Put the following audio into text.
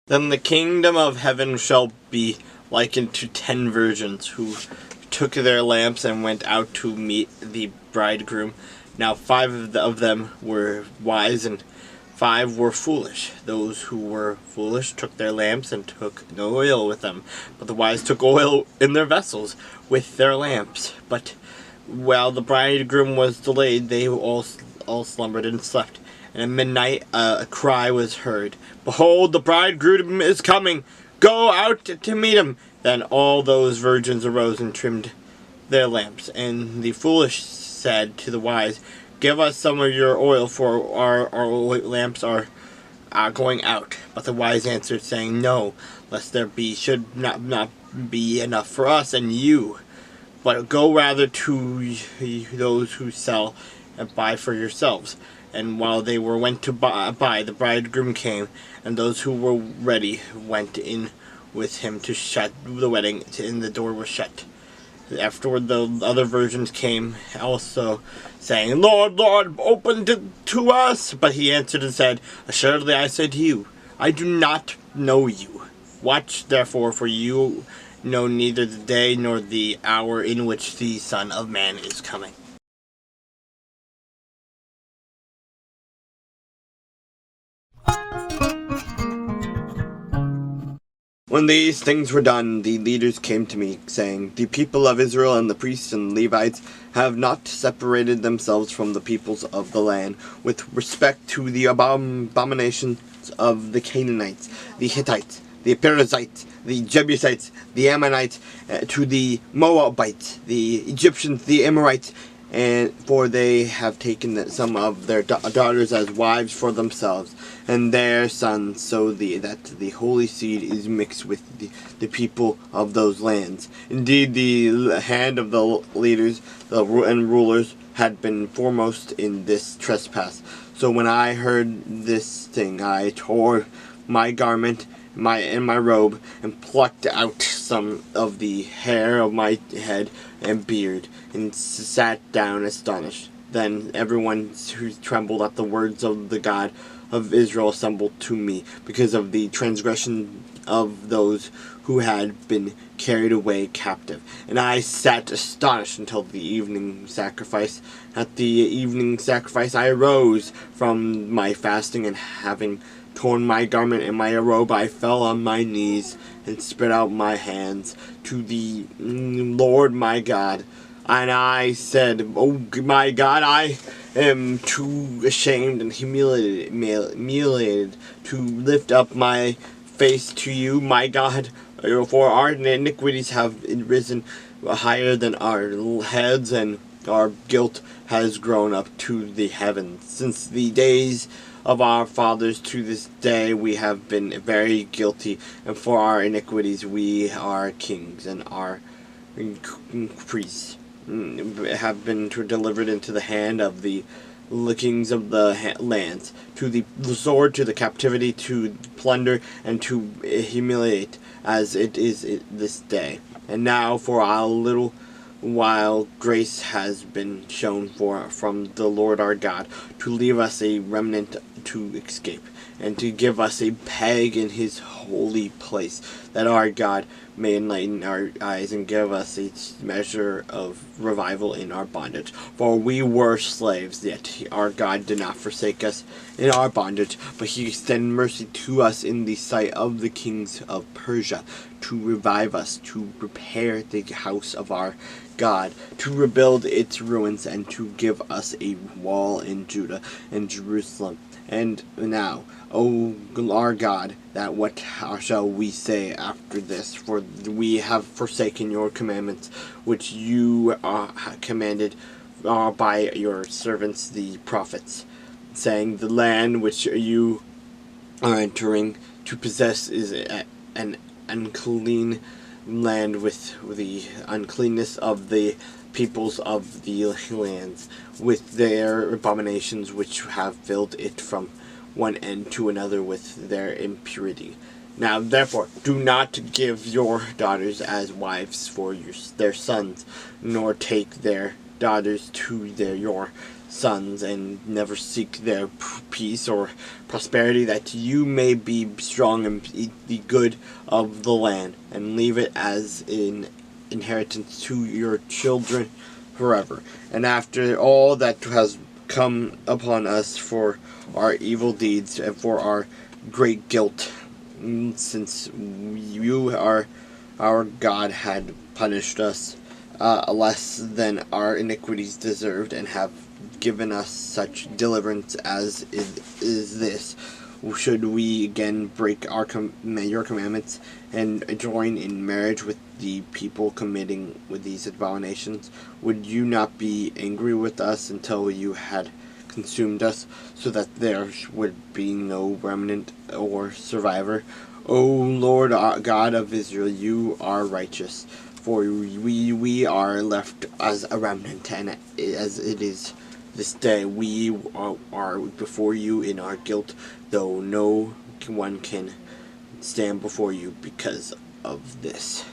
Then the kingdom of heaven shall be likened to 10 virgins who took their lamps and went out to meet the bridegroom. Now 5 of them were wise and 5 were foolish. Those who were foolish took their lamps and took no oil with them, but the wise took oil in their vessels with their lamps. But while the bridegroom was delayed, they all slumbered and slept. And at midnight a cry was heard, "Behold, the bridegroom is coming! Go out to meet him!" Then all those virgins arose and trimmed their lamps. And the foolish said to the wise, "Give us some of your oil, for our lamps are going out." But the wise answered, saying, "No, lest there should not be enough for us and you. But go rather to those who sell and buy for yourselves." And while they went to buy, the bridegroom came, and those who were ready went in with him to shut the wedding, and the door was shut. Afterward the other virgins came also, saying, "Lord, Lord, open to us." But he answered and said, "Assuredly I say to you, I do not know you. Watch therefore, for you know neither the day nor the hour in which the Son of Man is coming." When these things were done, the leaders came to me, saying, "The people of Israel and the priests and Levites have not separated themselves from the peoples of the land with respect to the abominations of the Canaanites, the Hittites, the Perizzites, the Jebusites, the Ammonites, to the Moabites, the Egyptians, the Amorites, and for they have taken some of their daughters as wives for themselves, and their sons, so that the holy seed is mixed with the people of those lands. Indeed, the hand of the leaders and rulers had been foremost in this trespass. So when I heard this thing, I tore my garment and my robe, and plucked out some of the hair of my head and beard, and sat down astonished. Then everyone who trembled at the words of the God of Israel assembled to me, because of the transgression of those who had been carried away captive. And I sat astonished until the evening sacrifice. At the evening sacrifice I arose from my fasting, and having torn my garment and my robe, I fell on my knees and spread out my hands to the Lord my God. And I said, "Oh my God, I am too ashamed and humiliated to lift up my face to you, my God, for our iniquities have risen higher than our heads, and our guilt has grown up to the heavens. Since the days of our fathers to this day we have been very guilty, and for our iniquities we, our kings and our priests, have been delivered into the hand of the kings of the lands, to the sword, to the captivity, to plunder, and to humiliate, as it is this day. And now for a little while grace has been shown from the Lord our God, to leave us a remnant to escape, and to give us a peg in his holy place, that our God may enlighten our eyes and give us a measure of revival in our bondage. For we were slaves, yet our God did not forsake us in our bondage, but he extended mercy to us in the sight of the kings of Persia, to revive us, to repair the house of our God, to rebuild its ruins, and to give us a wall in Judah and Jerusalem. And now, O our God, that what shall we say after this? For we have forsaken your commandments, which you commanded by your servants the prophets, saying, the land which you are entering to possess is an unclean land, with the uncleanness of the peoples of the lands, with their abominations which have filled it from one end to another with their impurity. Now therefore do not give your daughters as wives for their sons, nor take their daughters to your sons, and never seek their peace or prosperity, that you may be strong and eat the good of the land, and leave it as an inheritance to your children forever. And after all that has come upon us for our evil deeds and for our great guilt, since you, our God, had punished us less than our iniquities deserved, and have given us such deliverance as is this, should we again break your commandments and join in marriage with the people committing with these abominations? Would you not be angry with us until you had consumed us, so that there would be no remnant or survivor? O Lord God of Israel, you are righteous, for we are left as a remnant, and as it is this day, we are before you in our guilt, though no one can stand before you because of this.